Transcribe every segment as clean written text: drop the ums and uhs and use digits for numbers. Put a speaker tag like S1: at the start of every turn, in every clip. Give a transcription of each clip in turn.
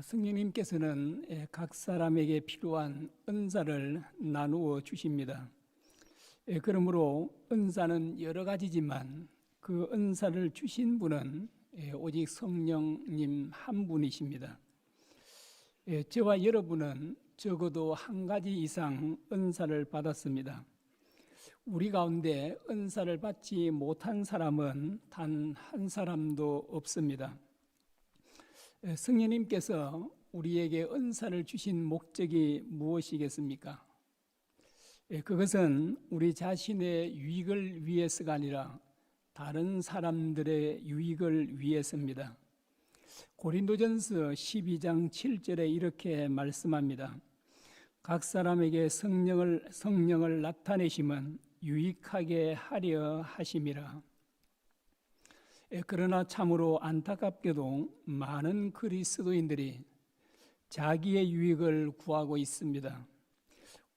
S1: 성령님께서는 각 사람에게 필요한 은사를 나누어 주십니다. 그러므로 은사는 여러 가지지만 그 은사를 주신 분은 오직 성령님 한 분이십니다. 저와 여러분은 적어도 한 가지 이상 은사를 받았습니다. 우리 가운데 은사를 받지 못한 사람은 단 한 사람도 없습니다. 성령님께서 우리에게 은사를 주신 목적이 무엇이겠습니까? 그것은 우리 자신의 유익을 위해서가 아니라 다른 사람들의 유익을 위해서입니다. 고린도전서 12장 7절에 이렇게 말씀합니다. 각 사람에게 성령을 나타내심은 유익하게 하려 하심이라. 그러나 참으로 안타깝게도 많은 그리스도인들이 자기의 유익을 구하고 있습니다.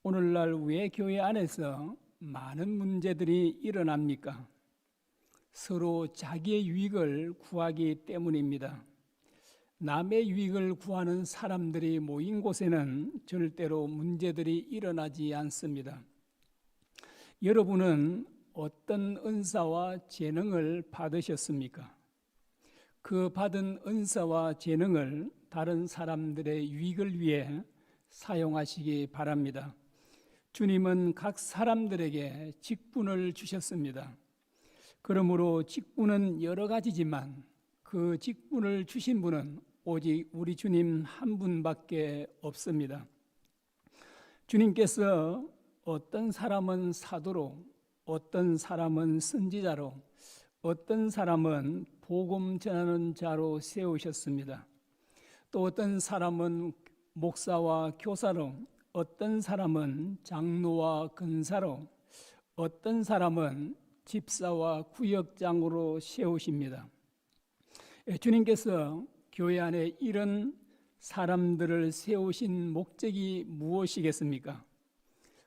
S1: 오늘날 왜 교회 안에서 많은 문제들이 일어납니까? 서로 자기의 유익을 구하기 때문입니다. 남의 유익을 구하는 사람들이 모인 곳에는 절대로 문제들이 일어나지 않습니다. 여러분은 어떤 은사와 재능을 받으셨습니까? 그 받은 은사와 재능을 다른 사람들의 유익을 위해 사용하시기 바랍니다. 주님은 각 사람들에게 직분을 주셨습니다. 그러므로 직분은 여러 가지지만 그 직분을 주신 분은 오직 우리 주님 한 분밖에 없습니다. 주님께서 어떤 사람은 사도로, 어떤 사람은 선지자로, 어떤 사람은 복음 전하는 자로 세우셨습니다. 또 어떤 사람은 목사와 교사로, 어떤 사람은 장로와 근사로, 어떤 사람은 집사와 구역장으로 세우십니다. 주님께서 교회 안에 이런 사람들을 세우신 목적이 무엇이겠습니까?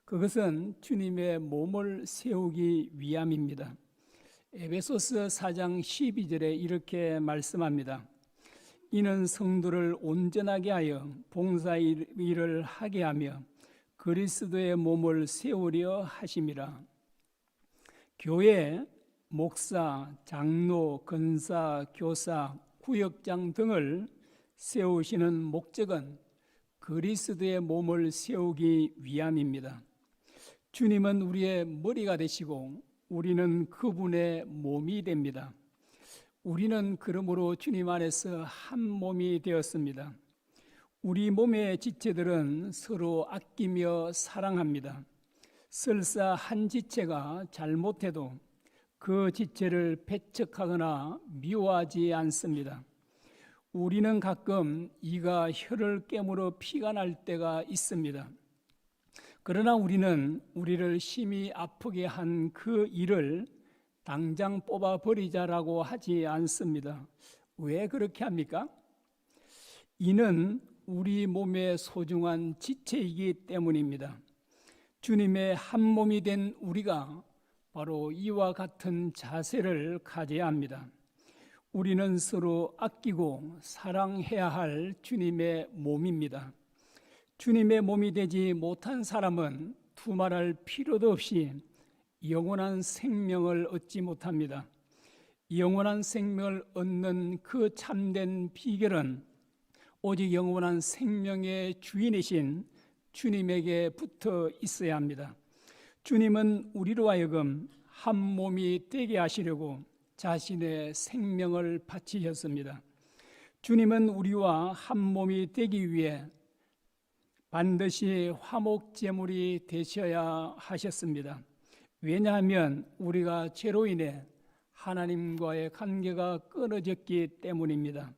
S1: 그것은 주님의 몸을 세우기 위함입니다. 에베소서 4장 12절에 이렇게 말씀합니다. 이는 성도를 온전하게 하여 봉사일을 하게 하며 그리스도의 몸을 세우려 하심이라. 교회, 목사, 장로, 근사, 교사, 구역장 등을 세우시는 목적은 그리스도의 몸을 세우기 위함입니다. 주님은 우리의 머리가 되시고 우리는 그분의 몸이 됩니다. 우리는 그러므로 주님 안에서 한 몸이 되었습니다. 우리 몸의 지체들은 서로 아끼며 사랑합니다. 설사 한 지체가 잘못해도 그 지체를 배척하거나 미워하지 않습니다. 우리는 가끔 이가 혀를 깨물어 피가 날 때가 있습니다. 그러나 우리는 우리를 심히 아프게 한 그 일을 당장 뽑아버리자라고 하지 않습니다. 왜 그렇게 합니까? 이는 우리 몸의 소중한 지체이기 때문입니다. 주님의 한 몸이 된 우리가 바로 이와 같은 자세를 가져야 합니다. 우리는 서로 아끼고 사랑해야 할 주님의 몸입니다. 주님의 몸이 되지 못한 사람은 두말할 필요도 없이 영원한 생명을 얻지 못합니다. 영원한 생명을 얻는 그 참된 비결은 오직 영원한 생명의 주인이신 주님에게 붙어 있어야 합니다. 주님은 우리로 하여금 한 몸이 되게 하시려고 자신의 생명을 바치셨습니다. 주님은 우리와 한 몸이 되기 위해 반드시 화목제물이 되셔야 하셨습니다. 왜냐하면 우리가 죄로 인해 하나님과의 관계가 끊어졌기 때문입니다.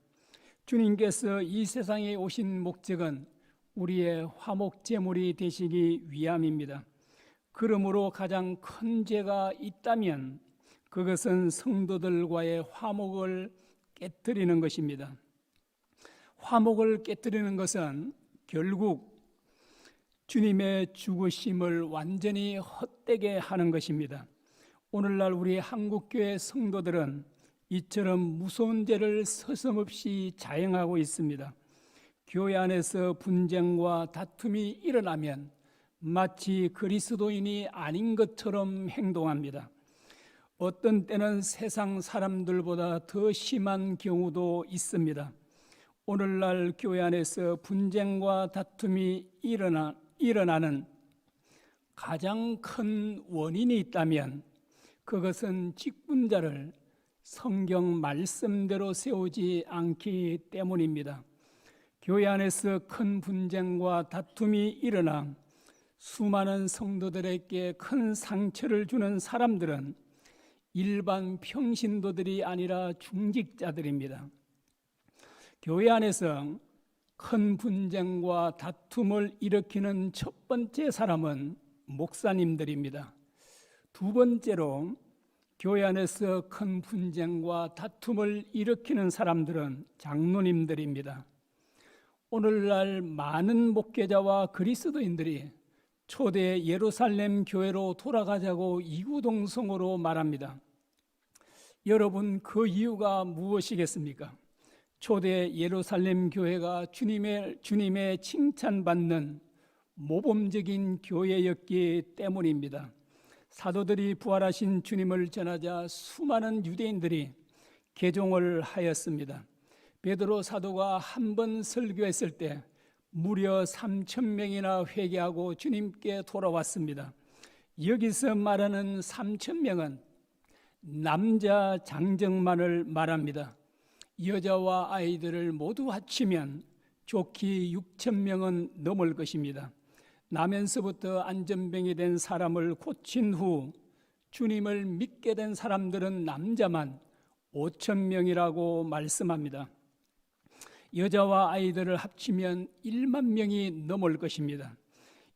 S1: 주님께서 이 세상에 오신 목적은 우리의 화목제물이 되시기 위함입니다. 그러므로 가장 큰 죄가 있다면 그것은 성도들과의 화목을 깨뜨리는 것입니다. 화목을 깨뜨리는 것은 결국 주님의 죽으심을 완전히 헛되게 하는 것입니다. 오늘날 우리 한국교회 성도들은 이처럼 무서운 죄를 서슴없이 자행하고 있습니다. 교회 안에서 분쟁과 다툼이 일어나면 마치 그리스도인이 아닌 것처럼 행동합니다. 어떤 때는 세상 사람들보다 더 심한 경우도 있습니다. 오늘날 교회 안에서 분쟁과 다툼이 일어나는 가장 큰 원인이 있다면 그것은 직분자를 성경 말씀대로 세우지 않기 때문입니다. 교회 안에서 큰 분쟁과 다툼이 일어나 수많은 성도들에게 큰 상처를 주는 사람들은 일반 평신도들이 아니라 중직자들입니다. 교회 안에서 큰 분쟁과 다툼을 일으키는 첫 번째 사람은 목사님들입니다. 두 번째로 교회 안에서 큰 분쟁과 다툼을 일으키는 사람들은 장로님들입니다. 오늘날 많은 목회자와 그리스도인들이 초대 예루살렘 교회로 돌아가자고 이구동성으로 말합니다. 여러분, 그 이유가 무엇이겠습니까? 초대 예루살렘 교회가 주님의 칭찬받는 모범적인 교회였기 때문입니다. 사도들이 부활하신 주님을 전하자 수많은 유대인들이 개종을 하였습니다. 베드로 사도가 한 번 설교했을 때 무려 3,000명이나 회개하고 주님께 돌아왔습니다. 여기서 말하는 3,000명은 남자 장정만을 말합니다. 여자와 아이들을 모두 합치면 좋기 6,000명은 넘을 것입니다. 나면서부터 안전병이 된 사람을 고친 후 주님을 믿게 된 사람들은 남자만 5,000명이라고 말씀합니다. 여자와 아이들을 합치면 1만 명이 넘을 것입니다.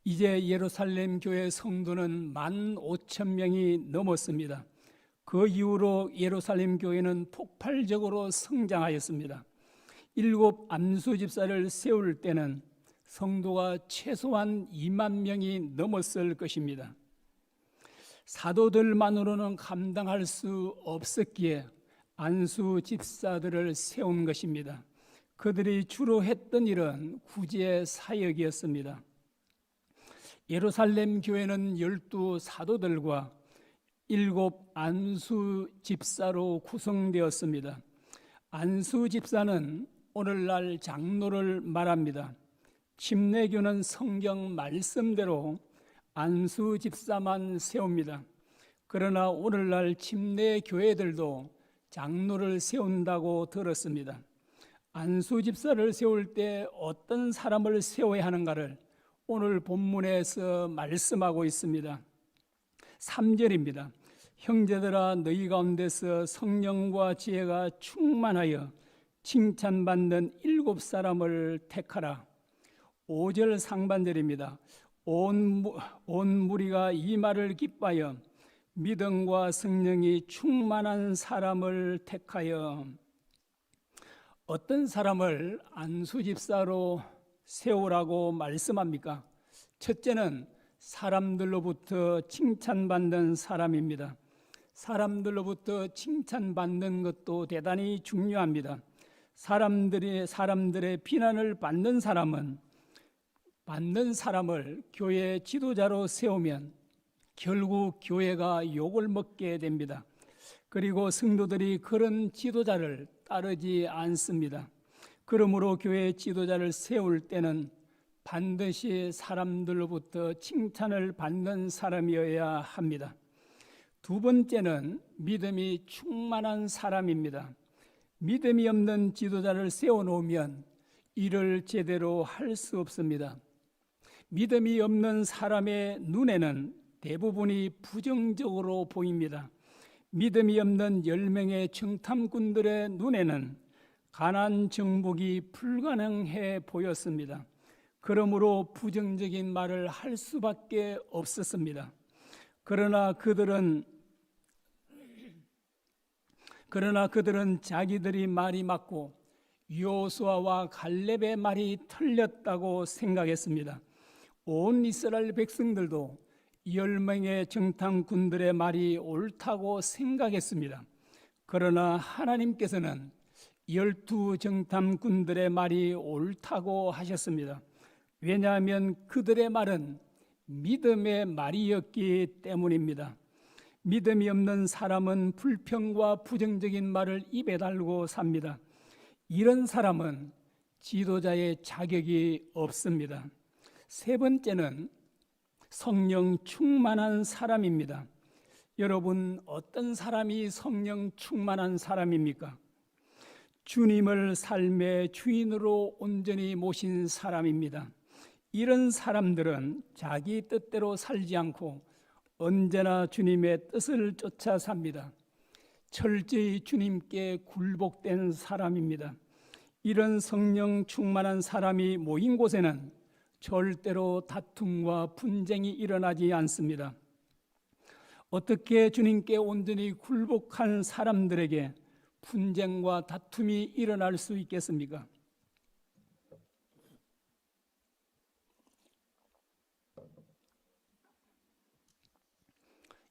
S1: 이제 예루살렘 교회 성도는 15,000명이 넘었습니다. 그 이후로 예루살렘 교회는 폭발적으로 성장하였습니다. 7 안수 집사를 세울 때는 성도가 최소한 2만 명이 넘었을 것입니다. 사도들만으로는 감당할 수 없었기에 안수 집사들을 세운 것입니다. 그들이 주로 했던 일은 구제 사역이었습니다. 예루살렘 교회는 12 사도들과 7 안수 집사로 구성되었습니다. 안수 집사는 오늘날 장로를 말합니다. 침례교는 성경 말씀대로 안수 집사만 세웁니다. 그러나 오늘날 침례 교회들도 장로를 세운다고 들었습니다. 안수 집사를 세울 때 어떤 사람을 세워야 하는가를 오늘 본문에서 말씀하고 있습니다. 3절입니다. 형제들아, 너희 가운데서 성령과 지혜가 충만하여 칭찬받는 7 사람을 택하라. 5절 상반절입니다. 온 무리가 이 말을 기뻐하여 믿음과 성령이 충만한 사람을 택하여. 어떤 사람을 안수집사로 세우라고 말씀합니까? 첫째는 사람들로부터 칭찬받는 사람입니다. 사람들로부터 칭찬받는 것도 대단히 중요합니다. 사람들의 비난을 받는 사람을 교회 지도자로 세우면 결국 교회가 욕을 먹게 됩니다. 그리고 성도들이 그런 지도자를 따르지 않습니다. 그러므로 교회 지도자를 세울 때는 반드시 사람들로부터 칭찬을 받는 사람이어야 합니다. 두 번째는 믿음이 충만한 사람입니다. 믿음이 없는 지도자를 세워놓으면 일을 제대로 할 수 없습니다. 믿음이 없는 사람의 눈에는 대부분이 부정적으로 보입니다. 믿음이 없는 10명의 정탐꾼들의 눈에는 가난 정복이 불가능해 보였습니다. 그러므로 부정적인 말을 할 수밖에 없었습니다. 그러나 그들은 자기들이 말이 맞고 여호수아와 갈렙의 말이 틀렸다고 생각했습니다. 온 이스라엘 백성들도 10명의 정탐꾼들의 말이 옳다고 생각했습니다. 그러나 하나님께서는 12 정탐꾼들의 말이 옳다고 하셨습니다. 왜냐하면 그들의 말은 믿음의 말이었기 때문입니다. 믿음이 없는 사람은 불평과 부정적인 말을 입에 달고 삽니다. 이런 사람은 지도자의 자격이 없습니다. 세 번째는 성령 충만한 사람입니다. 여러분, 어떤 사람이 성령 충만한 사람입니까? 주님을 삶의 주인으로 온전히 모신 사람입니다. 이런 사람들은 자기 뜻대로 살지 않고 언제나 주님의 뜻을 쫓아 삽니다. 철저히 주님께 굴복된 사람입니다. 이런 성령 충만한 사람이 모인 곳에는 절대로 다툼과 분쟁이 일어나지 않습니다. 어떻게 주님께 온전히 굴복한 사람들에게 분쟁과 다툼이 일어날 수 있겠습니까?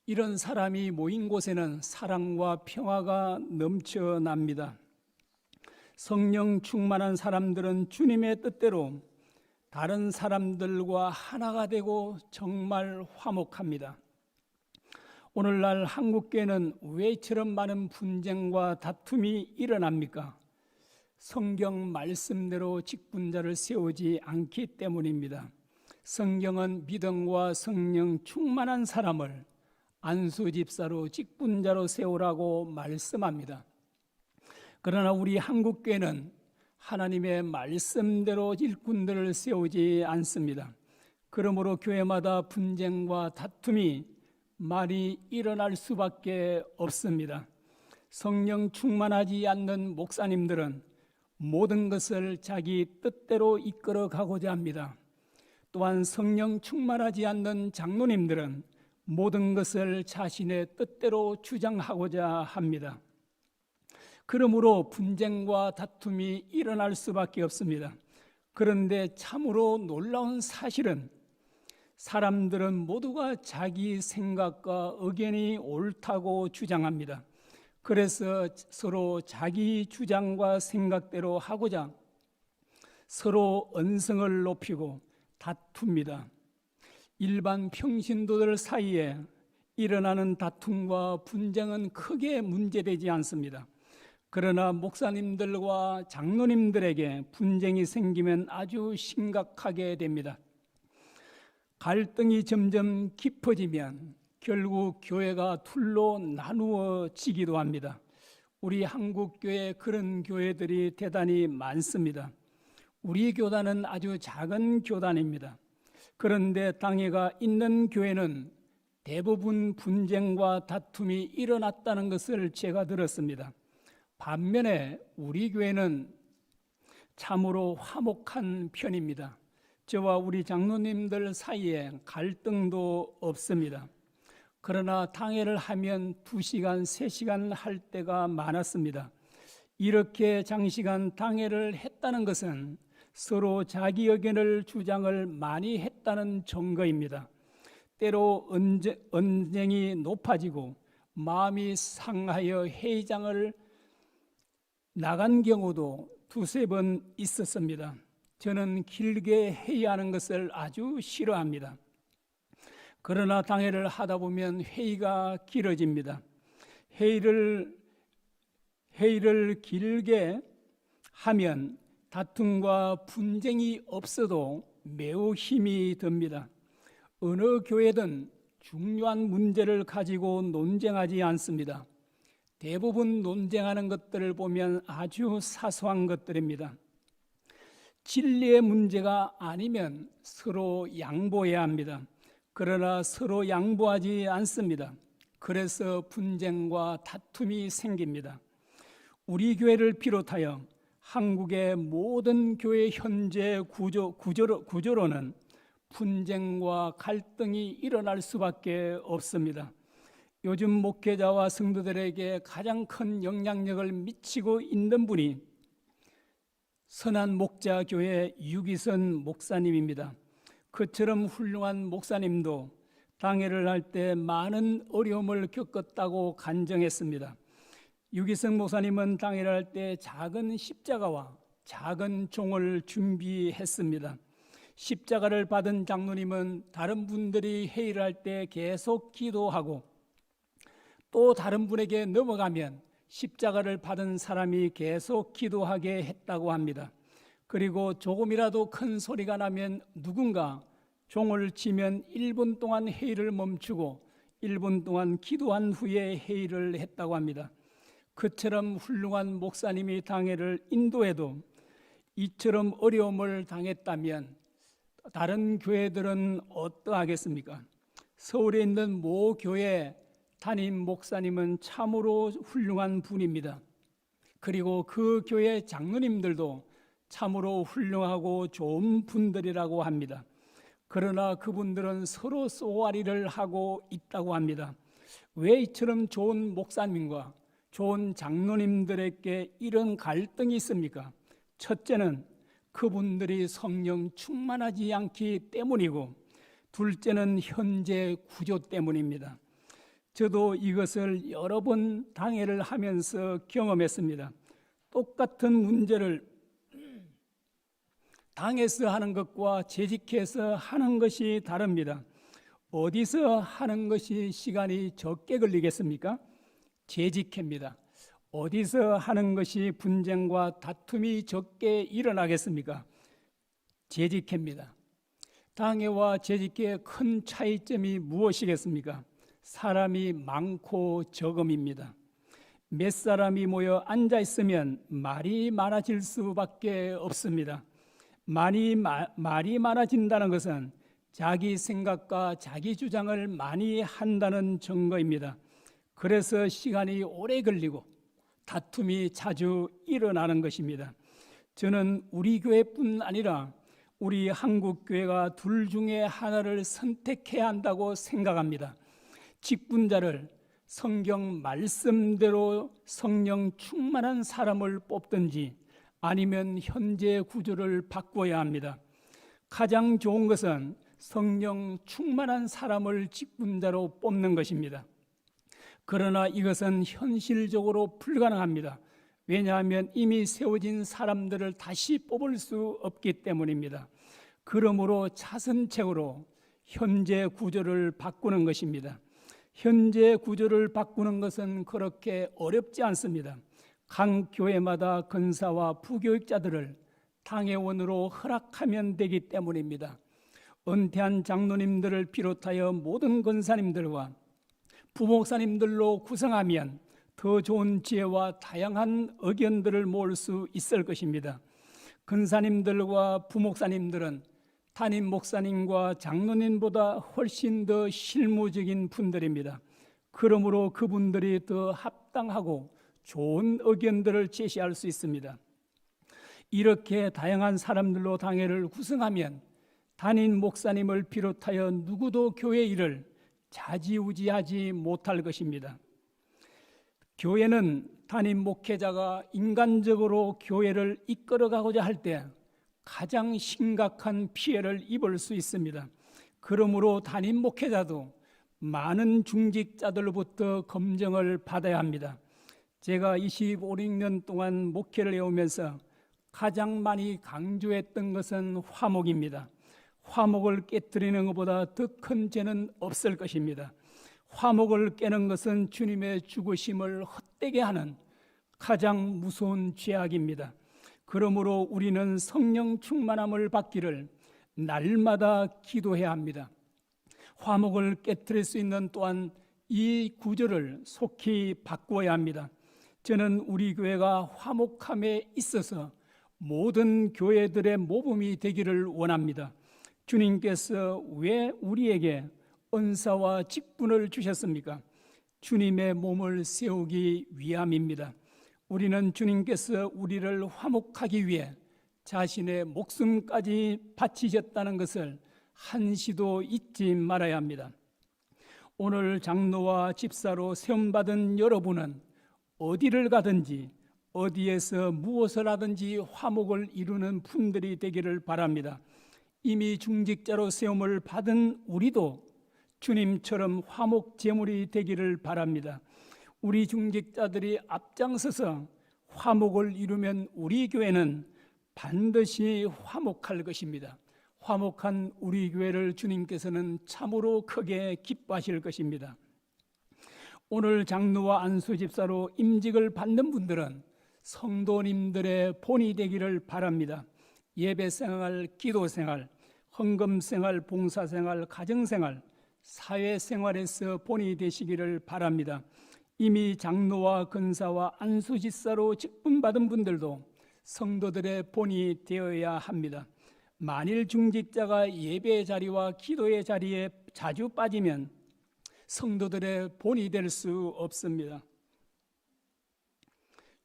S1: 이런 사람이 모인 곳에는 사랑과 평화가 넘쳐납니다. 성령 충만한 사람들은 주님의 뜻대로 다른 사람들과 하나가 되고 정말 화목합니다. 오늘날 한국교회는 왜 이처럼 많은 분쟁과 다툼이 일어납니까? 성경 말씀대로 직분자를 세우지 않기 때문입니다. 성경은 믿음과 성령 충만한 사람을 안수 집사로 직분자로 세우라고 말씀합니다. 그러나 우리 한국교회는 하나님의 말씀대로 일꾼들을 세우지 않습니다. 그러므로 교회마다 분쟁과 다툼이 많이 일어날 수밖에 없습니다. 성령 충만하지 않는 목사님들은 모든 것을 자기 뜻대로 이끌어 가고자 합니다. 또한 성령 충만하지 않는 장로님들은 모든 것을 자신의 뜻대로 주장하고자 합니다. 그러므로 분쟁과 다툼이 일어날 수밖에 없습니다. 그런데 참으로 놀라운 사실은 사람들은 모두가 자기 생각과 의견이 옳다고 주장합니다. 그래서 서로 자기 주장과 생각대로 하고자 서로 언성을 높이고 다툽니다. 일반 평신도들 사이에 일어나는 다툼과 분쟁은 크게 문제되지 않습니다. 그러나 목사님들과 장로님들에게 분쟁이 생기면 아주 심각하게 됩니다. 갈등이 점점 깊어지면 결국 교회가 둘로 나누어지기도 합니다. 우리 한국교회 그런 교회들이 대단히 많습니다. 우리 교단은 아주 작은 교단입니다. 그런데 당회가 있는 교회는 대부분 분쟁과 다툼이 일어났다는 것을 제가 들었습니다. 반면에 우리 교회는 참으로 화목한 편입니다. 저와 우리 장로님들 사이에 갈등도 없습니다. 그러나 당회를 하면 2시간, 3시간 할 때가 많았습니다. 이렇게 장시간 당회를 했다는 것은 서로 자기 의견을 주장을 많이 했다는 증거입니다. 때로 언쟁이 높아지고 마음이 상하여 회의장을 나간 경우도 2-3번 있었습니다. 저는 길게 회의하는 것을 아주 싫어합니다. 그러나 당회를 하다 보면 회의가 길어집니다. 회의를 길게 하면 다툼과 분쟁이 없어도 매우 힘이 듭니다. 어느 교회든 중요한 문제를 가지고 논쟁하지 않습니다. 대부분 논쟁하는 것들을 보면 아주 사소한 것들입니다. 진리의 문제가 아니면 서로 양보해야 합니다. 그러나 서로 양보하지 않습니다. 그래서 분쟁과 다툼이 생깁니다. 우리 교회를 비롯하여 한국의 모든 교회 현재 구조로는 분쟁과 갈등이 일어날 수밖에 없습니다. 요즘 목회자와 성도들에게 가장 큰 영향력을 미치고 있는 분이 선한 목자교회 유기선 목사님입니다. 그처럼 훌륭한 목사님도 당회를 할 때 많은 어려움을 겪었다고 간증했습니다. 유기성 목사님은 당일할 때 작은 십자가와 작은 종을 준비했습니다. 십자가를 받은 장로님은 다른 분들이 회의를 할 때 계속 기도하고, 또 다른 분에게 넘어가면 십자가를 받은 사람이 계속 기도하게 했다고 합니다. 그리고 조금이라도 큰 소리가 나면 누군가 종을 치면 1분 동안 회의를 멈추고 1분 동안 기도한 후에 회의를 했다고 합니다. 그처럼 훌륭한 목사님이 당회를 인도해도 이처럼 어려움을 당했다면 다른 교회들은 어떠하겠습니까? 서울에 있는 모 교회 담임 목사님은 참으로 훌륭한 분입니다. 그리고 그 교회 장로님들도 참으로 훌륭하고 좋은 분들이라고 합니다. 그러나 그분들은 서로 쏘아리를 하고 있다고 합니다. 왜 이처럼 좋은 목사님과 좋은 장로님들에게 이런 갈등이 있습니까? 첫째는 그분들이 성령 충만하지 않기 때문이고, 둘째는 현재 구조 때문입니다. 저도 이것을 여러 번 당회를 하면서 경험했습니다. 똑같은 문제를 당에서 하는 것과 재직해서 하는 것이 다릅니다. 어디서 하는 것이 시간이 적게 걸리겠습니까? 재직회입니다. 어디서 하는 것이 분쟁과 다툼이 적게 일어나겠습니까? 재직회입니다. 당회와 재직회의 큰 차이점이 무엇이겠습니까? 사람이 많고 적음입니다. 몇 사람이 모여 앉아 있으면 말이 많아질 수밖에 없습니다. 말이 많아진다는 것은 자기 생각과 자기 주장을 많이 한다는 증거입니다. 그래서 시간이 오래 걸리고 다툼이 자주 일어나는 것입니다. 저는 우리 교회뿐 아니라 우리 한국 교회가 둘 중에 하나를 선택해야 한다고 생각합니다. 직분자를 성경 말씀대로 성령 충만한 사람을 뽑든지 아니면 현재 구조를 바꿔야 합니다. 가장 좋은 것은 성령 충만한 사람을 직분자로 뽑는 것입니다. 그러나 이것은 현실적으로 불가능합니다. 왜냐하면 이미 세워진 사람들을 다시 뽑을 수 없기 때문입니다. 그러므로 차선책으로 현재 구조를 바꾸는 것입니다. 현재 구조를 바꾸는 것은 그렇게 어렵지 않습니다. 각 교회마다 권사와 부교육자들을 당회원으로 허락하면 되기 때문입니다. 은퇴한 장로님들을 비롯하여 모든 권사님들과 부목사님들로 구성하면 더 좋은 지혜와 다양한 의견들을 모을 수 있을 것입니다. 권사님들과 부목사님들은 담임 목사님과 장로님보다 훨씬 더 실무적인 분들입니다. 그러므로 그분들이 더 합당하고 좋은 의견들을 제시할 수 있습니다. 이렇게 다양한 사람들로 당회를 구성하면 담임 목사님을 비롯하여 누구도 교회 일을 좌지우지하지 못할 것입니다. 교회는 담임 목회자가 인간적으로 교회를 이끌어가고자 할 때 가장 심각한 피해를 입을 수 있습니다. 그러므로 담임 목회자도 많은 중직자들로부터 검증을 받아야 합니다. 제가 25년 동안 목회를 해오면서 가장 많이 강조했던 것은 화목입니다. 화목을 깨뜨리는 것보다 더 큰 죄는 없을 것입니다. 화목을 깨는 것은 주님의 죽으심을 헛되게 하는 가장 무서운 죄악입니다. 그러므로 우리는 성령 충만함을 받기를 날마다 기도해야 합니다. 화목을 깨뜨릴 수 있는 또한 이 구조를 속히 바꾸어야 합니다. 저는 우리 교회가 화목함에 있어서 모든 교회들의 모범이 되기를 원합니다. 주님께서 왜 우리에게 은사와 직분을 주셨습니까? 주님의 몸을 세우기 위함입니다. 우리는 주님께서 우리를 화목하기 위해 자신의 목숨까지 바치셨다는 것을 한시도 잊지 말아야 합니다. 오늘 장로와 집사로 세움받은 여러분은 어디를 가든지 어디에서 무엇을 하든지 화목을 이루는 분들이 되기를 바랍니다. 이미 중직자로 세움을 받은 우리도 주님처럼 화목 제물이 되기를 바랍니다. 우리 중직자들이 앞장서서 화목을 이루면 우리 교회는 반드시 화목할 것입니다. 화목한 우리 교회를 주님께서는 참으로 크게 기뻐하실 것입니다. 오늘 장로와 안수 집사로 임직을 받는 분들은 성도님들의 본이 되기를 바랍니다. 예배생활, 기도생활, 헌금생활, 봉사생활, 가정생활, 사회생활에서 본이 되시기를 바랍니다. 이미 장로와 근사와 안수집사로 직분받은 분들도 성도들의 본이 되어야 합니다. 만일 중직자가 예배 자리와 기도의 자리에 자주 빠지면 성도들의 본이 될 수 없습니다.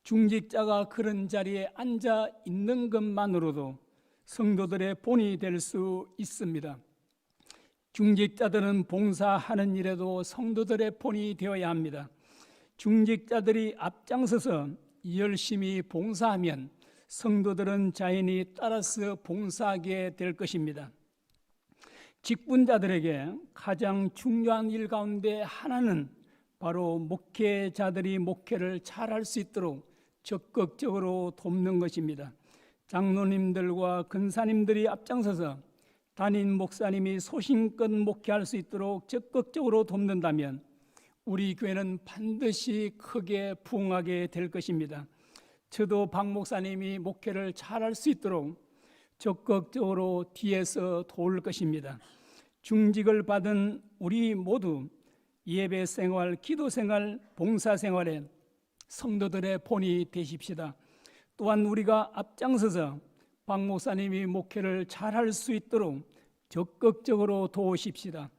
S1: 중직자가 그런 자리에 앉아 있는 것만으로도 성도들의 본이 될 수 있습니다. 중직자들은 봉사하는 일에도 성도들의 본이 되어야 합니다. 중직자들이 앞장서서 열심히 봉사하면 성도들은 자연히 따라서 봉사하게 될 것입니다. 직분자들에게 가장 중요한 일 가운데 하나는 바로 목회자들이 목회를 잘할 수 있도록 적극적으로 돕는 것입니다. 장로님들과 근사님들이 앞장서서 담임 목사님이 소신껏 목회할 수 있도록 적극적으로 돕는다면 우리 교회는 반드시 크게 부흥하게 될 것입니다. 저도 박 목사님이 목회를 잘할 수 있도록 적극적으로 뒤에서 도울 것입니다. 중직을 받은 우리 모두 예배 생활, 기도 생활, 봉사 생활에 성도들의 본이 되십시다. 또한 우리가 앞장서서 박 목사님이 목회를 잘할 수 있도록 적극적으로 도우십시다.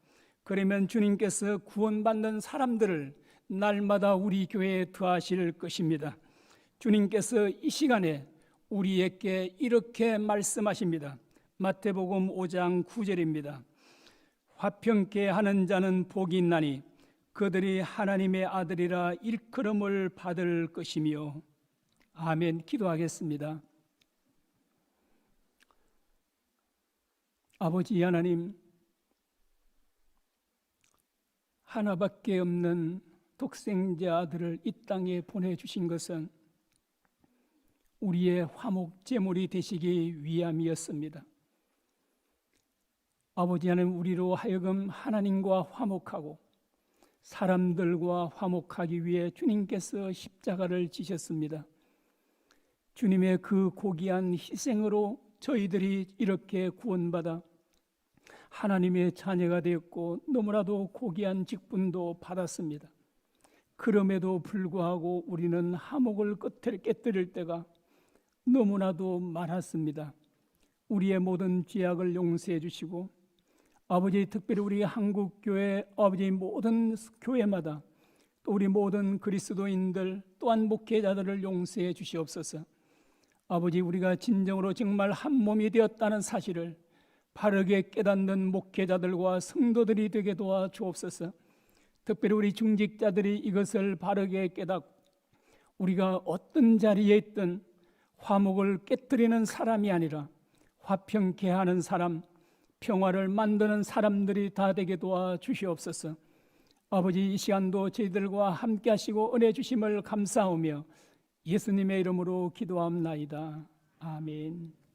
S1: 그러면 주님께서 구원받는 사람들을 날마다 우리 교회에 더하실 것입니다. 주님께서 이 시간에 우리에게 이렇게 말씀하십니다. 마태복음 5장 9절입니다. 화평케 하는 자는 복이 있나니 그들이 하나님의 아들이라 일컬음을 받을 것이며. 아멘. 기도하겠습니다. 아버지 하나님, 하나밖에 없는 독생자 아들을 이 땅에 보내주신 것은 우리의 화목 제물이 되시기 위함이었습니다. 아버지 하나님, 우리로 하여금 하나님과 화목하고 사람들과 화목하기 위해 주님께서 십자가를 지셨습니다. 주님의 그 고귀한 희생으로 저희들이 이렇게 구원받아 하나님의 자녀가 되었고 너무나도 고귀한 직분도 받았습니다. 그럼에도 불구하고 우리는 화목을 깨뜨릴 때가 너무나도 많았습니다. 우리의 모든 죄악을 용서해 주시고 아버지, 특별히 우리 한국교회 아버지 모든 교회마다 또 우리 모든 그리스도인들 또한 목회자들을 용서해 주시옵소서. 아버지, 우리가 진정으로 정말 한 몸이 되었다는 사실을 바르게 깨닫는 목회자들과 성도들이 되게 도와 주옵소서. 특별히 우리 중직자들이 이것을 바르게 깨닫고 우리가 어떤 자리에 있든 화목을 깨뜨리는 사람이 아니라 화평케 하는 사람, 평화를 만드는 사람들이 다 되게 도와 주시옵소서. 아버지, 이 시간도 저희들과 함께 하시고 은혜 주심을 감사하며 예수님의 이름으로 기도합나이다. 아멘.